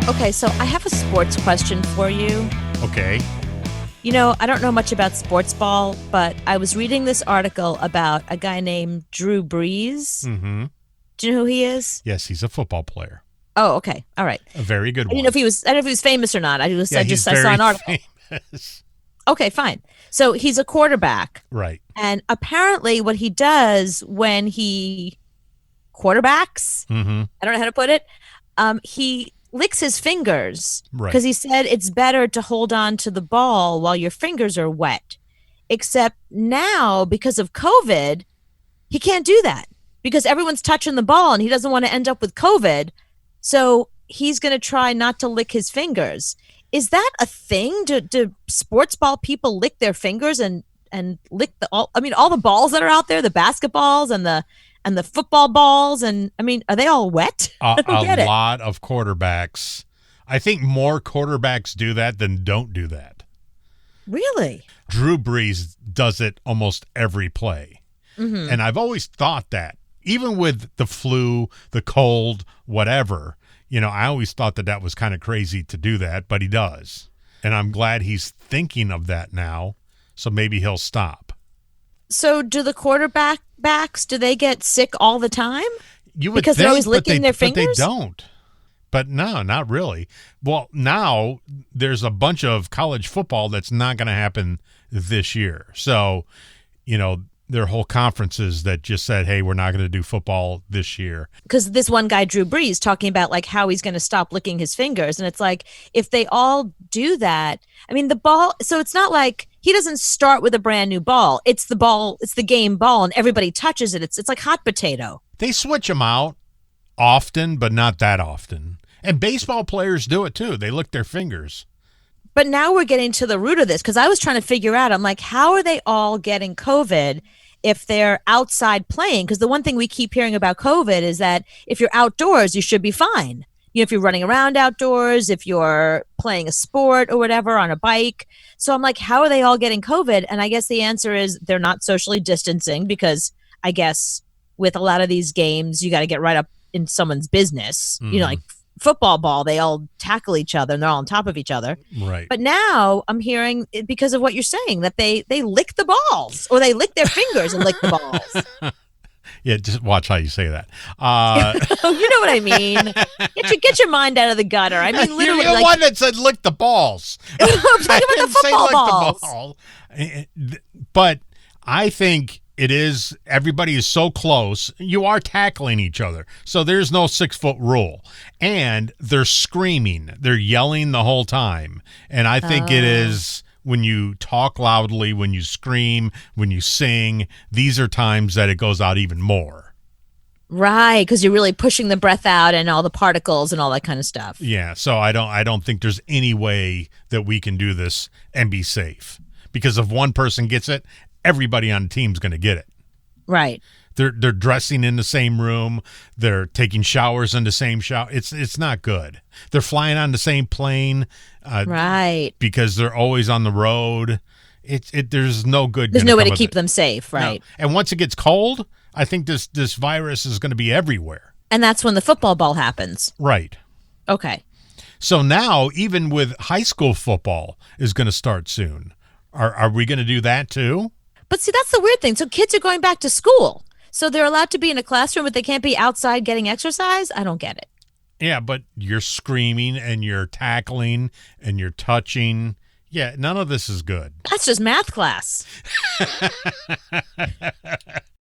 Okay, so I have a sports question for you. Okay. You know, I don't know much about sports ball, but I was reading this article about a guy named Drew Brees. Mm-hmm. Do you know who he is? Yes, he's a football player. Oh, okay. All right. A very good I one. didn't know if he was I don't know if he was famous or not. Yeah, I he's saw very an article. famous. Okay, fine. So he's a quarterback. Right. And apparently what he does when he quarterbacks, Mm-hmm. I don't know how to put it, he licks his fingers Right. because he said it's better to hold on to the ball while your fingers are wet. Except now, because of COVID, he can't do that because everyone's touching the ball and he doesn't want to end up with COVID. So he's going to try not to lick his fingers. Is that a thing? Do sports ball people lick their fingers and lick all the balls that are out there, the basketballs and the football balls, and I mean, are they all wet? I don't get A it. lot of quarterbacks. I think more quarterbacks do that than don't do that. Really? Drew Brees does it almost every play. Mm-hmm. And I've always thought that, even with the flu, the cold, whatever, I always thought that was kind of crazy to do that, but he does. And I'm glad he's thinking of that now, so maybe he'll stop. So do the quarterbacks, do they get sick all the time? You would Because think, they're always but licking their But they fingers? don't. But no, not really. Well, now there's a bunch of college football that's not going to happen this year. So, there are whole conferences that just said, hey, we're not going to do football this year. Because this one guy, Drew Brees, talking about like how he's going to stop licking his fingers. And it's like, if they all do that, I mean, the ball, so it's not like he doesn't start with a brand new ball. It's the ball, it's the game ball, and everybody touches it. It's like hot potato. They switch them out often, but not that often. And baseball players do it too. They lick their fingers. But now we're getting to the root of this because I was trying to figure out, I'm like, how are they all getting COVID if they're outside playing? Because the one thing we keep hearing about COVID is that if you're outdoors, you should be fine. If you're running around outdoors, if you're playing a sport or whatever on a bike. So I'm like, how are they all getting COVID? And I guess the answer is they're not socially distancing because I guess with a lot of these games, you got to get right up in someone's business. Mm. Like football ball, they all tackle each other and they're all on top of each other. Right. But now I'm hearing, because of what you're saying, that they lick the balls or they lick their fingers and lick the balls. Yeah, just watch how you say that. You know what I mean? Get your mind out of the gutter. I mean, literally, You're the one that said lick the balls. I'm talking about the didn't say football lick balls. the ball. But I think it is, everybody is so close. You are tackling each other. So there's no 6-foot rule. And they're screaming. They're yelling the whole time. And I think it is when you talk loudly, when you scream, when you sing, these are times that it goes out even more. Right, because you're really pushing the breath out and all the particles and all that kind of stuff. Yeah, so I don't think there's any way that we can do this and be safe. Because if one person gets it, everybody on the team's going to get it. Right. They're dressing in the same room. They're taking showers in the same shower. It's not good. They're flying on the same plane. Right. Because they're always on the road. There's no good. There's no way to come keep of it. them safe. Right. No. And once it gets cold, I think this virus is going to be everywhere. And that's when the football ball happens. Right. Okay. So now, even with high school football is going to start soon. Are we going to do that too? But see, that's the weird thing. So kids are going back to school. So they're allowed to be in a classroom, but they can't be outside getting exercise? I don't get it. Yeah, but you're screaming and you're tackling and you're touching. Yeah, none of this is good. That's just math class.